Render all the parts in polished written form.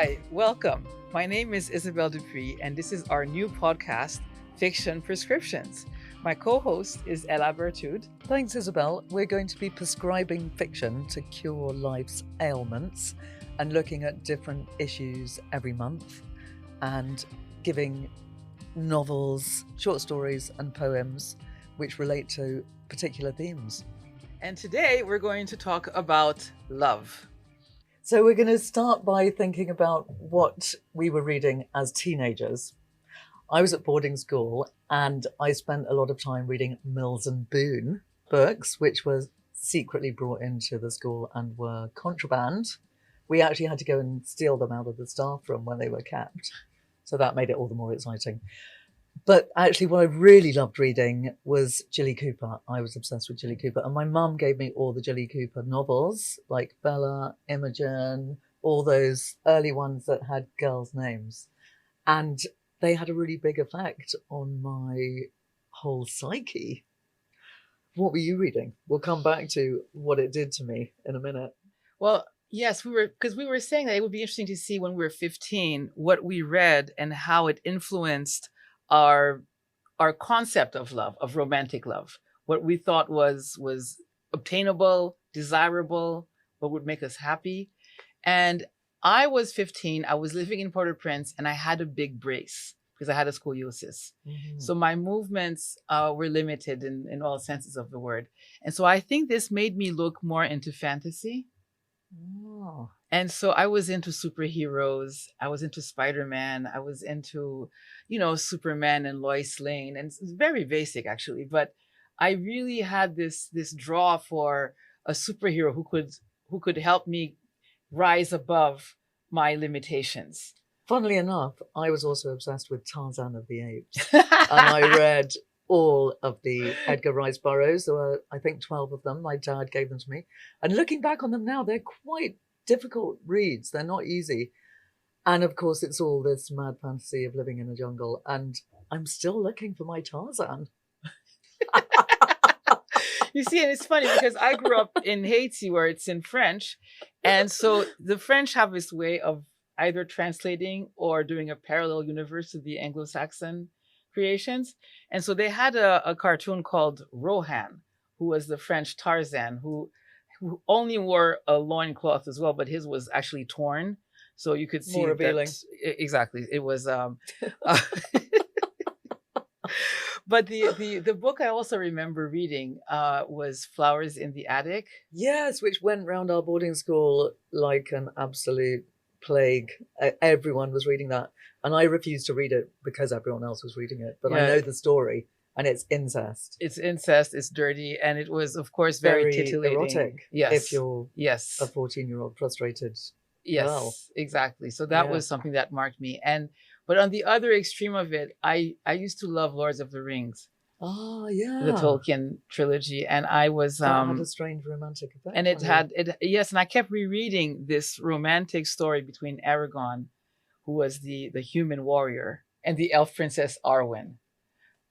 Hi, welcome. My name is Isabelle Dupuy, and this is our new podcast, Fiction Prescriptions. My co-host is Ella Berthoud. Thanks, Isabelle. We're going to be prescribing fiction to cure life's ailments and looking at different issues every month and giving novels, short stories, and poems which relate to particular themes. And today we're going to talk about love. So we're going to start by thinking about what we were reading as teenagers. I was at boarding school and I spent a lot of time reading Mills and Boon books, which were secretly brought into the school and were contraband. We actually had to go and steal them out of the staff room when they were kept. So that made it all the more exciting. But actually what I really loved reading was Jilly Cooper. I was obsessed with Jilly Cooper. And my mum gave me all the Jilly Cooper novels, like Bella, Imogen, all those early ones that had girls' names. And they had a really big effect on my whole psyche. What were you reading? We'll come back to what it did to me in a minute. Well, yes, we were saying that it would be interesting to see when we were 15 what we read and how it influenced our concept of love, of romantic love, what we thought was obtainable, desirable, what would make us happy. And I was 15, I was living in Port-au-Prince, and I had a big brace because I had a scoliosis. Mm-hmm. So my movements were limited in all senses of the word. And so I think this made me look more into fantasy. Oh. And so I was into superheroes. I was into Spider-Man. I was into, Superman and Lois Lane. And it's very basic, actually. But I really had this draw for a superhero who could help me rise above my limitations. Funnily enough, I was also obsessed with Tarzan of the Apes. And I read all of the Edgar Rice Burroughs. There were, I think, 12 of them. My dad gave them to me. And looking back on them now, they're quite difficult reads. They're not easy. And of course, it's all this mad fantasy of living in a jungle. And I'm still looking for my Tarzan. You see, and it's funny because I grew up in Haiti where it's in French. And so the French have this way of either translating or doing a parallel universe to the Anglo-Saxon creations. And so they had a cartoon called Rohan, who was the French Tarzan, who only wore a loincloth as well, but his was actually torn. So you could see more revealing. Exactly. It was but the book I also remember reading was Flowers in the Attic. Yes, which went round our boarding school like an absolute plague. Everyone was reading that. And I refused to read it because everyone else was reading it. But yeah. I know the story. And it's incest. It's incest. It's dirty. And it was, of course, very titillating. Erotic. Yes. If you're a 14-year-old frustrated girl. Exactly. So that was something that marked me. But on the other extreme of it, I used to love Lords of the Rings. Oh, yeah. The Tolkien trilogy. And I was... That had a strange romantic effect. And and I kept rereading this romantic story between Aragorn, who was the human warrior, and the elf princess Arwen.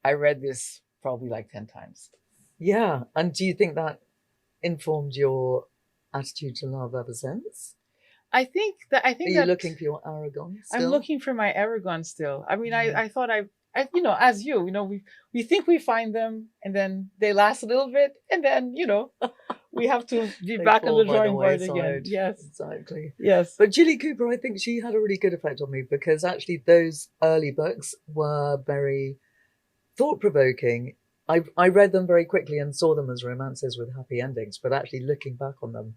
I read this probably like 10 times. Yeah. And do you think that informed your attitude to love ever since? I think Are you looking for your Aragorn still? I'm looking for my Aragorn still. I mean, I thought I as you, we think we find them and then they last a little bit and then, we have to be back on the drawing board again. Yes. Exactly. Yes. But Jilly Cooper, I think she had a really good effect on me because actually those early books were very thought-provoking. I read them very quickly and saw them as romances with happy endings, but actually looking back on them,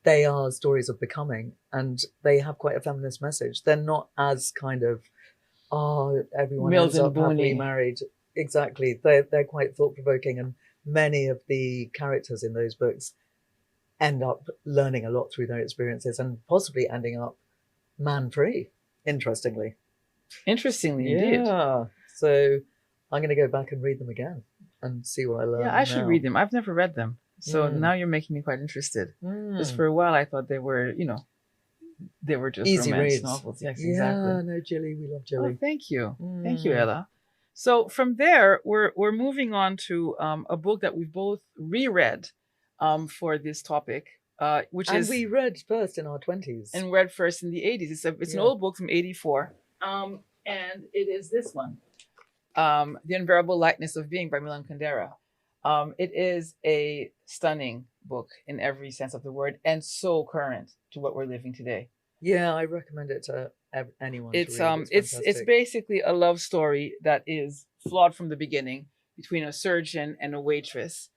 they are stories of becoming and they have quite a feminist message. They're not as kind of, everyone ends up happily married. Exactly. They're quite thought-provoking, and many of the characters in those books end up learning a lot through their experiences and possibly ending up man-free, interestingly. Indeed. Yeah. So I'm going to go back and read them again and see what I learn. Yeah, I should read them. I've never read them. So now you're making me quite interested. Because for a while I thought they were, they were just easy romance reads. novels. Yes, yeah, exactly. No, Jilly, we love Jilly. Oh, thank you. Thank you, Ella. So from there, we're moving on to a book that we've both reread for this topic, which And is we read first in our 20s. and read first in the 80s. It's an Yeah. old book from 84. And it is this one, The Unbearable Lightness of Being by Milan Kundera. It is a stunning book in every sense of the word and so current to what we're living today. Yeah, I recommend it to anyone to It's read. it's fantastic. basically a love story that is flawed from the beginning between a surgeon and a waitress.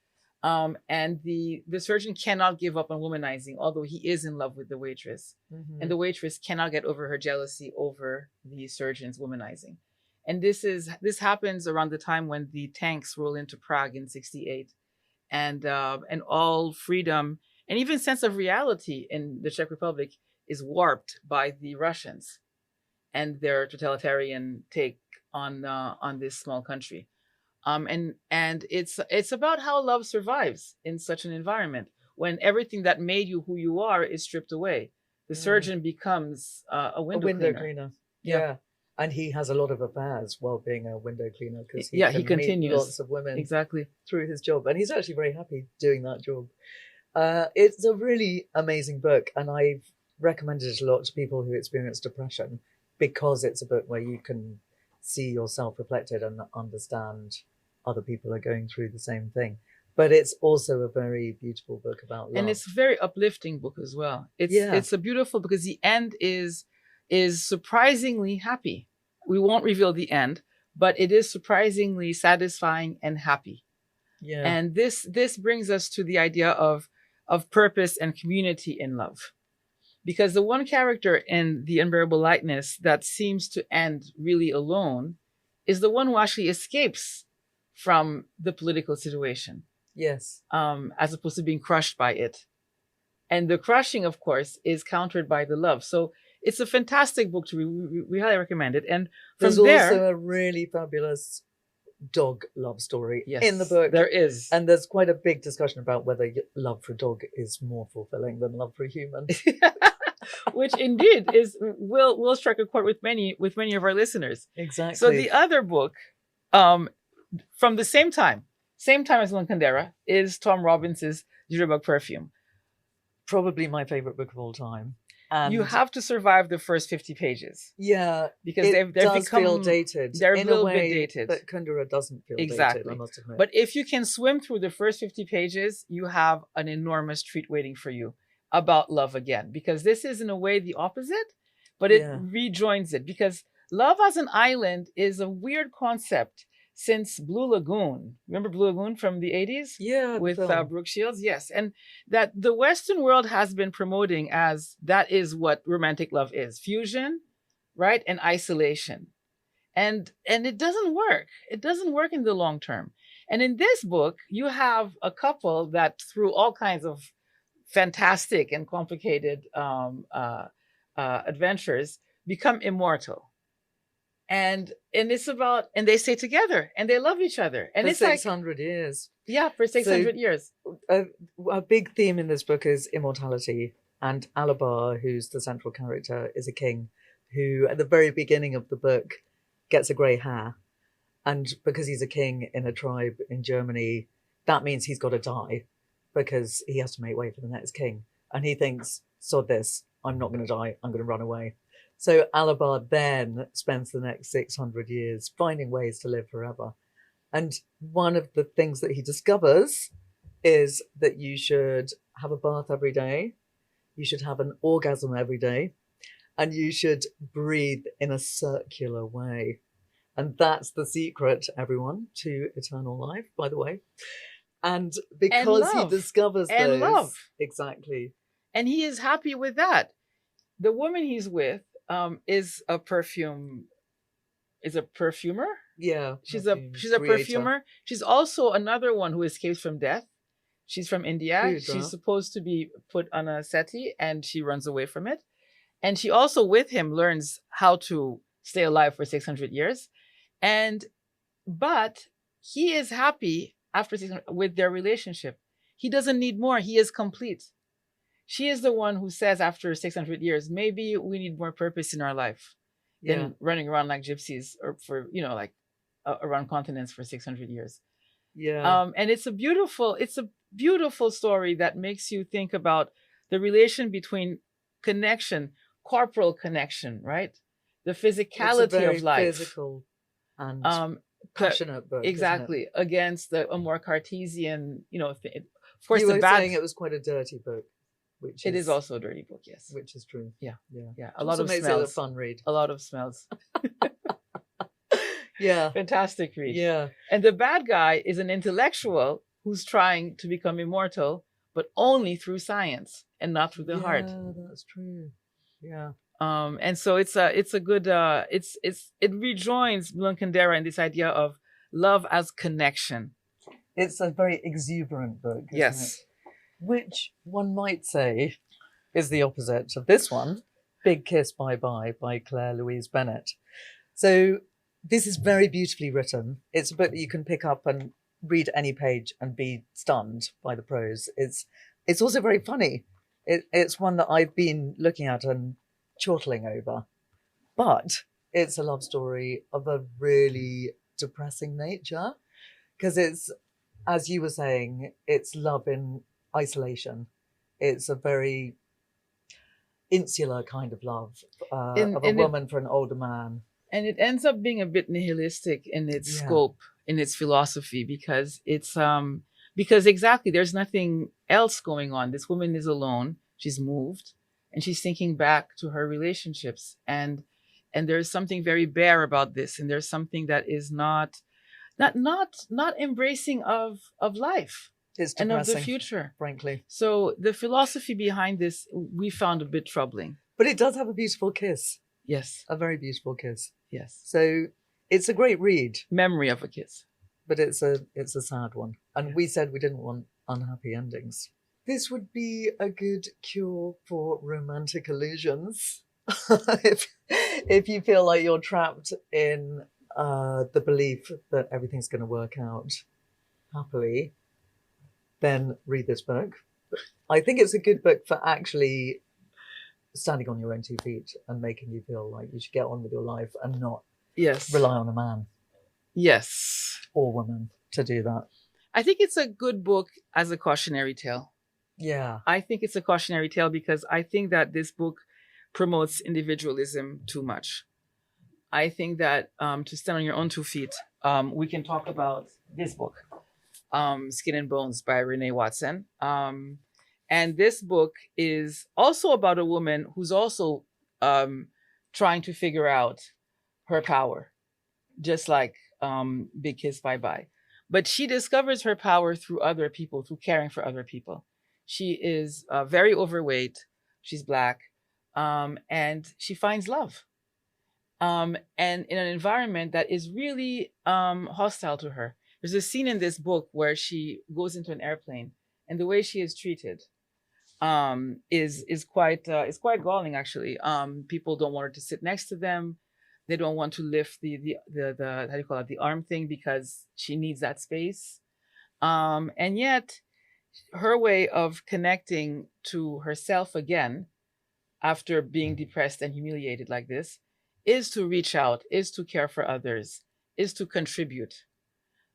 And the surgeon cannot give up on womanizing, although he is in love with the waitress. Mhm. And the waitress cannot get over her jealousy over the surgeon's womanizing. And this happens around the time when the tanks roll into Prague in '68, and all freedom and even sense of reality in the Czech Republic is warped by the Russians and their totalitarian take on this small country. And it's about how love survives in such an environment when everything that made you who you are is stripped away. The surgeon becomes a window cleaner. Yeah. And he has a lot of affairs while being a window cleaner because he he continues meet lots of women exactly through his job, and he's actually very happy doing that job. It's a really amazing book, and I've recommended it a lot to people who experience depression because it's a book where you can see yourself reflected and understand other people are going through the same thing. But it's also a very beautiful book about love. And it's a very uplifting book as well. It's a beautiful because the end is surprisingly happy. We won't reveal the end, but it is surprisingly satisfying and happy. Yeah. And this brings us to the idea of purpose and community in love. Because the one character in The Unbearable Lightness that seems to end really alone is the one who actually escapes from the political situation. Yes. As opposed to being crushed by it. And the crushing, of course, is countered by the love. So it's a fantastic book to read. We highly recommend it. And there's also a really fabulous dog love story in the book. There is. And there's quite a big discussion about whether love for a dog is more fulfilling than love for a human. Which indeed will strike a chord with many of our listeners. Exactly. So the other book, from the same time as Milan Kundera, is Tom Robbins's Jitterbug Perfume. Probably my favorite book of all time. And you have to survive the first 50 pages. Yeah, because they've become feel dated. They're in a little way bit dated. But Kundera doesn't feel dated, I must admit. But if you can swim through the first 50 pages, you have an enormous treat waiting for you about love again. Because this is in a way the opposite, but it rejoins it. Because love as an island is a weird concept since Blue Lagoon. Remember Blue Lagoon from the 80s? Yeah. With Brooke Shields? Yes. And that the Western world has been promoting as that is what romantic love is. Fusion, right? And isolation. And it doesn't work. It doesn't work in the long term. And in this book, you have a couple that through all kinds of fantastic and complicated adventures become immortal. And it's about, and they stay together and they love each other. And for it's 600 years. Yeah, for 600 years. A big theme in this book is immortality. And Alabar, who's the central character, is a king who, at the very beginning of the book, gets a grey hair. And because he's a king in a tribe in Germany, that means he's got to die because he has to make way for the next king. And he thinks, sod this, I'm not going to die, I'm going to run away. So Alabar then spends the next 600 years finding ways to live forever. And one of the things that he discovers is that you should have a bath every day, you should have an orgasm every day, and you should breathe in a circular way. And that's the secret, everyone, to eternal life, by the way. And because he discovers those. Love. Exactly. And he is happy with that. The woman he's with is a perfumer. Yeah. She's a perfumer. She's also another one who escapes from death. She's from India. She's supposed to be put on a settee and she runs away from it. And she also with him learns how to stay alive for 600 years. But he is happy after 600 with their relationship. He doesn't need more. He is complete. She is the one who says after 600 years, maybe we need more purpose in our life than running around like gypsies or for, around continents for 600 years. Yeah. And it's a beautiful story that makes you think about the relation between connection, corporal connection, right? The It's a physicality very of life. physical and Um, passionate book, isn't it? exactly, against a more Cartesian, of course, You the were bad. saying it was quite a dirty book, which It is is also a dirty book, yes. which is true. Yeah, Yeah. yeah. It A lot also of makes it a smells. fun read. A lot of smells. Yeah. Fantastic read. Yeah. And the bad guy is an intellectual who's trying to become immortal, but only through science and not through the heart. Yeah, that's true. Yeah. And so it's a good it rejoins Kundera in this idea of love as connection. It's a very exuberant book, isn't Yes. it? Which one might say is the opposite of this one, Big Kiss Bye Bye by Claire Louise Bennett. So this is very beautifully written. It's a book that you can pick up and read any page and be stunned by the prose. It's also very funny. It's one that I've been looking at and chortling over. But it's a love story of a really depressing nature, because it's, as you were saying, it's love in isolation. It's a very insular kind of love of a woman for an older man. And it ends up being a bit nihilistic in its scope, in its philosophy, because it's because exactly there's nothing else going on. This woman is alone. She's moved, and she's thinking back to her relationships, and there's something very bare about this, and there's something that is not embracing of life and of the future, frankly. So the philosophy behind this we found a bit troubling. But it does have a beautiful kiss. Yes. A very beautiful kiss. Yes. So it's a great read. Memory of a kiss. But it's a sad one. And we said we didn't want unhappy endings. This would be a good cure for romantic illusions. if you feel like you're trapped in the belief that everything's going to work out happily, then read this book. I think it's a good book for actually standing on your own 2 feet and making you feel like you should get on with your life and not rely on a man. Yes. Or woman to do that. I think it's a good book as a cautionary tale. Yeah. I think it's a cautionary tale because I think that this book promotes individualism too much. I think that to stand on your own 2 feet, we can talk about this book, Skin and Bones by Renee Watson. And this book is also about a woman who's also trying to figure out her power, just like Big Kiss Bye Bye. But she discovers her power through other people, through caring for other people. She is very overweight. She's Black. And she finds love. And in an environment that is really hostile to her. There's a scene in this book where she goes into an airplane, and the way she is treated is quite galling, actually. People don't want her to sit next to them. They don't want to lift the how do you call it, the arm thing, because she needs that space. And yet her way of connecting to herself again after being depressed and humiliated like this is to reach out, is to care for others, is to contribute.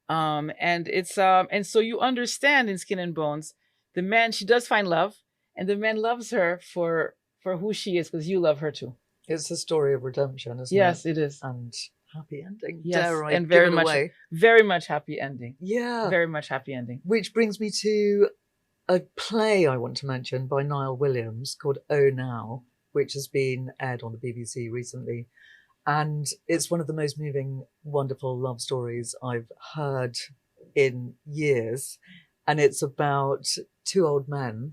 And it's and so you understand in Skin and Bones, the man, she does find love, and the man loves her for who she is, because you love her too. It's a story of redemption, isn't it? Yes, it is. And happy ending. Yes, Dare I and give it away? very much happy ending. Yeah. Very much happy ending. Which brings me to a play I want to mention by Niall Williams called Oh Now, which has been aired on the BBC recently. And it's one of the most moving, wonderful love stories I've heard in years. And it's about 2 old men.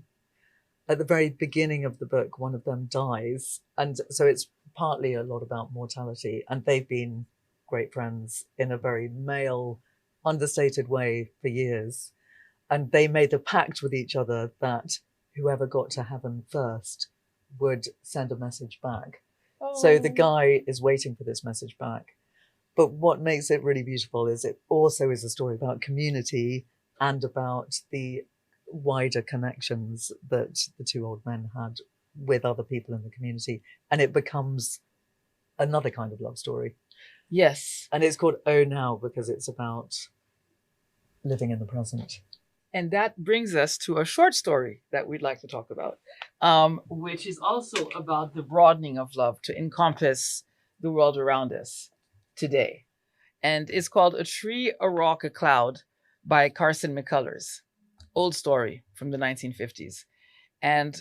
At the very beginning of the book, one of them dies. And so it's partly a lot about mortality. And they've been great friends in a very male, understated way for years. And they made a pact with each other that whoever got to heaven first would send a message back. Oh. So the guy is waiting for this message back. But what makes it really beautiful is it also is a story about community and about the wider connections that the 2 old men had with other people in the community. And it becomes another kind of love story. Yes. And it's called Oh Now because it's about living in the present. And that brings us to a short story that we'd like to talk about, which is also about the broadening of love to encompass the world around us today. And it's called A Tree, a Rock, a Cloud by Carson McCullers. Old story from the 1950s. And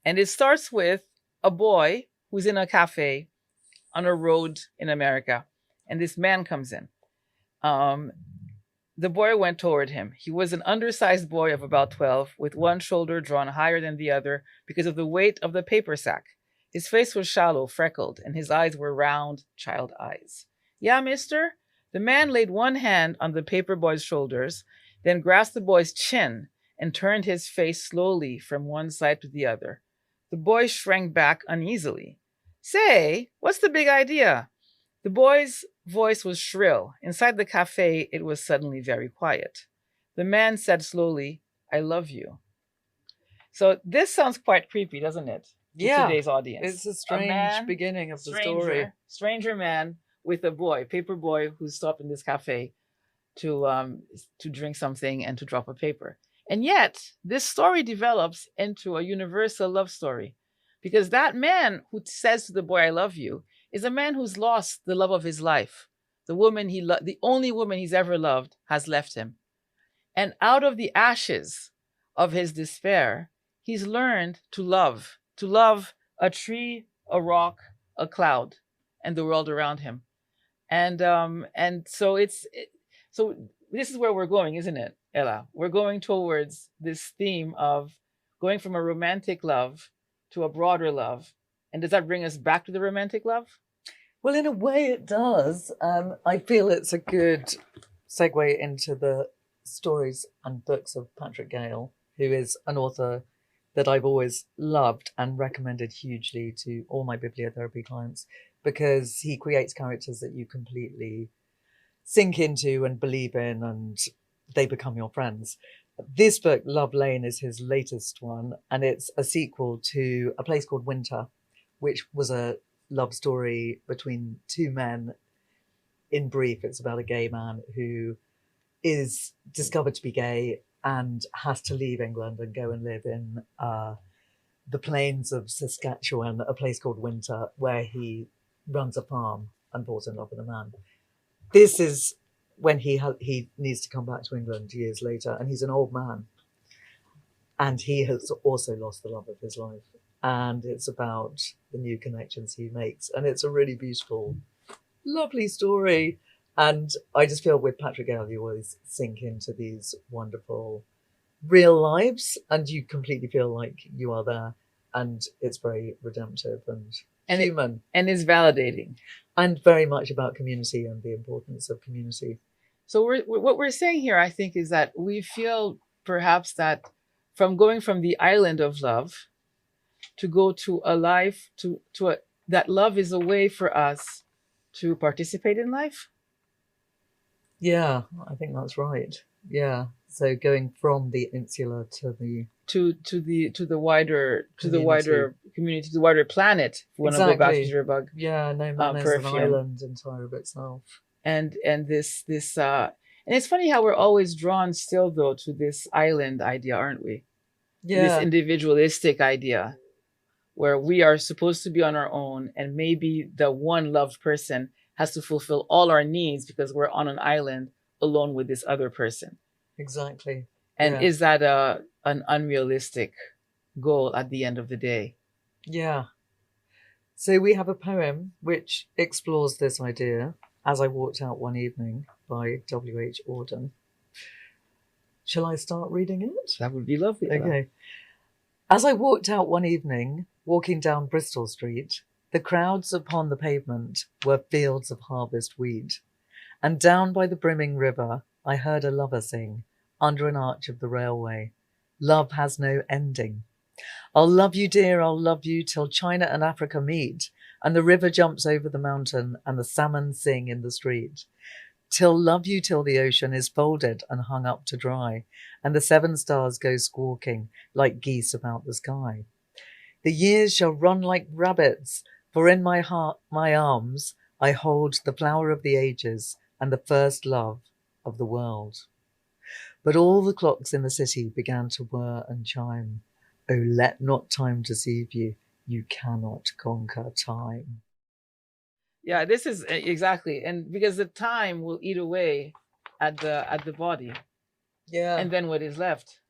it starts with a boy who's in a cafe on a road in America, and this man comes in. Um, the boy went toward him. He was an undersized boy of about 12, with one shoulder drawn higher than the other because of the weight of the paper sack. His face was shallow, freckled, and his eyes were round, child eyes. Yeah, mister? The man laid one hand on the paper boy's shoulders, then grasped the boy's chin and turned his face slowly from one side to the other. The boy shrank back uneasily. Say, what's the big idea? The boy's voice was shrill. Inside the cafe, it was suddenly very quiet. The man said slowly, I love you. So this sounds quite creepy, doesn't it? To Yeah, today's audience. it's a strange beginning of the story. Stranger man with a boy, paper boy, who stopped in this cafe to drink something and to drop a paper. And yet, this story develops into a universal love story, because that man who says to the boy, I love you, is a man who's lost the love of his life. The woman the only woman he's ever loved has left him. And out of the ashes of his despair, he's learned to love a tree, a rock, a cloud, and the world around him. And so so this is where we're going, isn't it, Ella? We're going towards this theme of going from a romantic love to a broader love. And does that bring us back to the romantic love? Well, in a way, it does. I feel it's a good segue into the stories and books of Patrick Gale, who is an author that I've always loved and recommended hugely to all my bibliotherapy clients, because he creates characters that you completely sink into and believe in, and they become your friends. This book, Love Lane, is his latest one, and it's a sequel to A Place Called Winter, which was a love story between two men. In brief, it's about a gay man who is discovered to be gay and has to leave England and go and live in the plains of Saskatchewan, a place called Winter, where he runs a farm and falls in love with a man. This is when he needs to come back to England years later, and he's an old man. And he has also lost the love of his life. And it's about the new connections he makes. And it's a really beautiful, lovely story. And I just feel with Patrick Gale, you always sink into these wonderful real lives, and you completely feel like you are there. And it's very redemptive and human. And it's validating. And very much about community and the importance of community. So what we're saying here, I think, is that we feel perhaps that from going from the island of love to go to a life, that love is a way for us to participate in life. Yeah, I think that's right. Yeah. So going from the insula to the wider community, the wider planet. If you want to go back to Jitterbug. Yeah, no man is an island entire of itself. And this and it's funny how we're always drawn still though to this island idea, aren't we? Yeah. This individualistic idea where we are supposed to be on our own, and maybe the one loved person has to fulfill all our needs because we're on an island alone with this other person. Exactly. And is that an unrealistic goal at the end of the day? Yeah. So we have a poem which explores this idea, As I Walked Out One Evening, by W.H. Auden. Shall I start reading it? That would be lovely. Okay. As I walked out one evening, walking down Bristol Street, the crowds upon the pavement were fields of harvest wheat, and down by the brimming river I heard a lover sing, under an arch of the railway, Love has no ending. I'll love you, dear, I'll love you till China and Africa meet, and the river jumps over the mountain and the salmon sing in the street. Till love you till the ocean is folded and hung up to dry, and the 7 stars go squawking like geese about the sky. The years shall run like rabbits, for in my heart, my arms, I hold the flower of the ages and the first love of the world. But all the clocks in the city began to whir and chime. Oh, let not time deceive you. You cannot conquer time. Yeah, this is exactly, and because the time will eat away at the body, Yeah. and then what is left?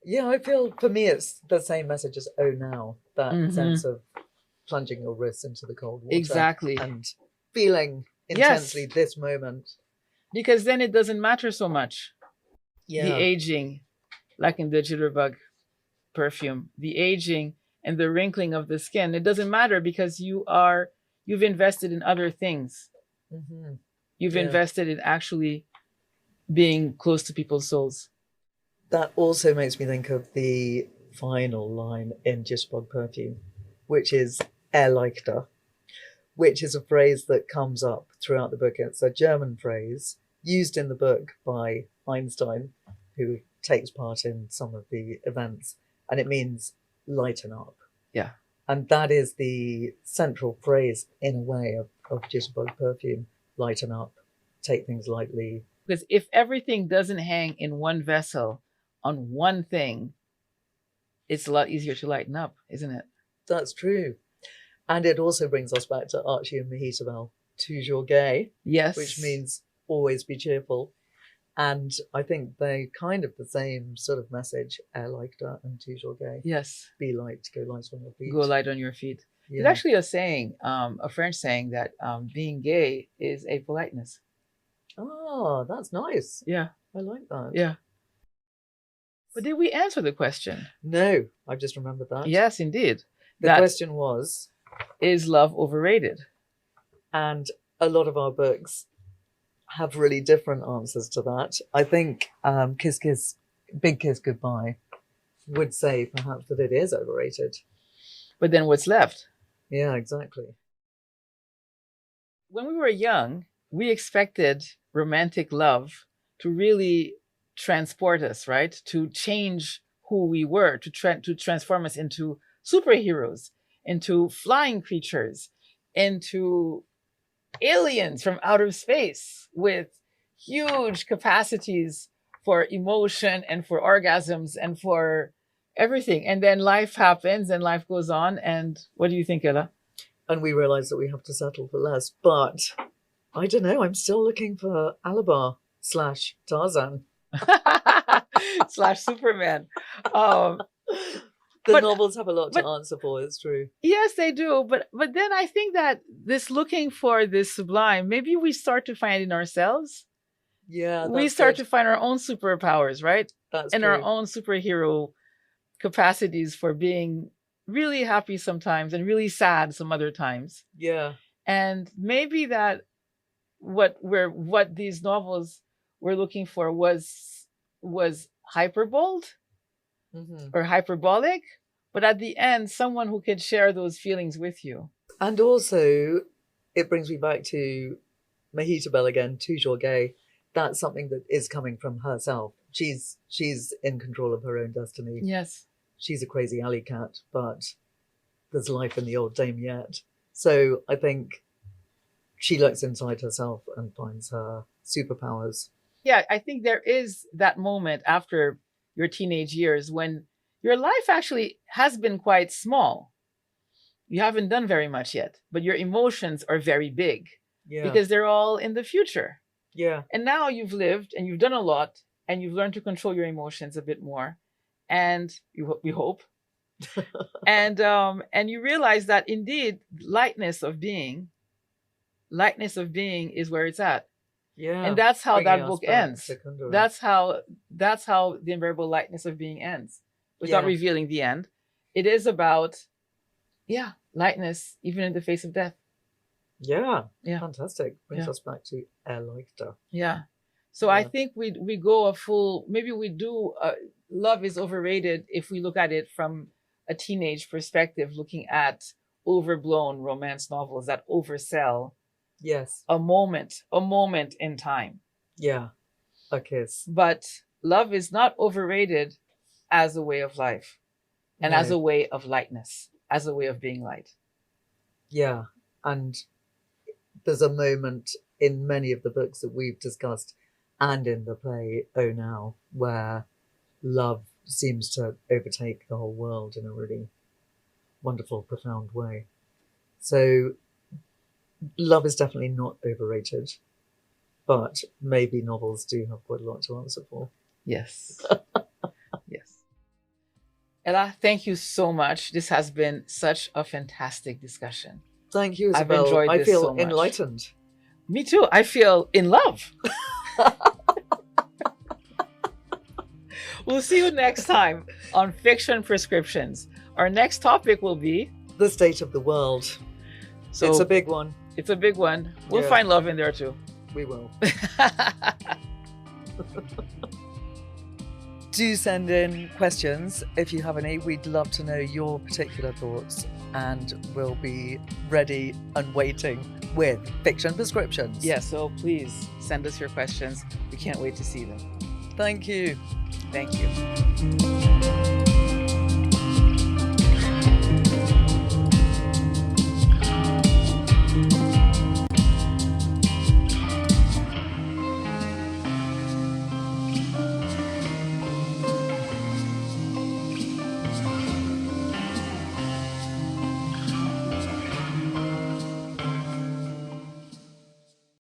Yeah, I feel for me it's the same message as Oh Now, that sense of plunging your wrists into the cold water. Exactly. And feeling intensely this moment. Because then it doesn't matter so much. Yeah. The aging, like in the jitterbug perfume, the aging and the wrinkling of the skin, it doesn't matter because you've invested in other things. Mm-hmm. You've invested in actually being close to people's souls. That also makes me think of the final line in Jitterbug Perfume, which is Erleichter, which is a phrase that comes up throughout the book. It's a German phrase used in the book by Einstein, who takes part in some of the events, and it means lighten up. Yeah. And that is the central phrase, in a way, of Jitterbug Perfume: lighten up, take things lightly. Because if everything doesn't hang in one vessel on one thing, it's a lot easier to lighten up, isn't it? That's true. And it also brings us back to Archie and Mehetabel, toujours gai. Yes. Which means always be cheerful. And I think they're kind of the same sort of message, Erleichter and toujours gai. Yes. Be light, go light on your feet. Go light on your feet. Yeah. There's actually a saying, a French saying that being gay is a politeness. Oh, that's nice. Yeah. I like that. Yeah. But did we answer the question? No, I've just remembered that. Yes, indeed. The question was, is love overrated? And a lot of our books have really different answers to that. I think Kiss Kiss, Big Kiss Goodbye would say perhaps that it is overrated. But then what's left? Yeah, exactly. When we were young, we expected romantic love to really transport us, right? To change who we were, to transform us into superheroes, into flying creatures, into aliens from outer space with huge capacities for emotion and for orgasms and for everything. And then life happens and life goes on. And what do you think, Ella? And we realize that we have to settle for less. But I don't know. I'm still looking for Alabar / Tarzan. / Superman. The novels have a lot to answer for, it's true. Yes, they do. But then I think that this looking for this sublime, maybe we start to find in ourselves. Yeah. We start to find our own superpowers, right? That's and true. Our own superhero capacities for being really happy sometimes and really sad some other times. Yeah. And maybe that what these novels were looking for was hyperbold or hyperbolic, but at the end, someone who can share those feelings with you. And also, it brings me back to Mehetabel again, toujours gai. That's something that is coming from herself. She's in control of her own destiny. Yes. She's a crazy alley cat, but there's life in the old dame yet. So I think she looks inside herself and finds her superpowers. Yeah, I think there is that moment after your teenage years when your life actually has been quite small. You haven't done very much yet, but your emotions are very big because they're all in the future. Yeah. And now you've lived and you've done a lot and you've learned to control your emotions a bit more. And we hope. and you realize that indeed lightness of being is where it's at. Yeah. And that's how that book ends. That's how The Unbearable Lightness of Being ends, without revealing the end. It is about, lightness, even in the face of death. Yeah. Fantastic. Brings us back to Erleichter. Yeah. So I think we go a full, maybe we do, love is overrated if we look at it from a teenage perspective, looking at overblown romance novels that oversell. Yes. A moment in time. Yeah. A kiss. But love is not overrated as a way of life and as a way of lightness, as a way of being light. Yeah. And there's a moment in many of the books that we've discussed and in the play Oh Now, where love seems to overtake the whole world in a really wonderful, profound way. So love is definitely not overrated, but maybe novels do have quite a lot to answer for. Yes. Yes. Ella, thank you so much. This has been such a fantastic discussion. Thank you, I've Isabelle. enjoyed I this feel so much. enlightened. Me too. I feel in love. We'll see you next time on Fiction Prescriptions. Our next topic will be The state of the world. So it's a big one. It's a big one. We'll Yeah. find love in there too. We will. Do send in questions if you have any. We'd love to know your particular thoughts, and we'll be ready and waiting with Fiction Prescriptions. Yeah, so please send us your questions. We can't wait to see them. Thank you. Thank you.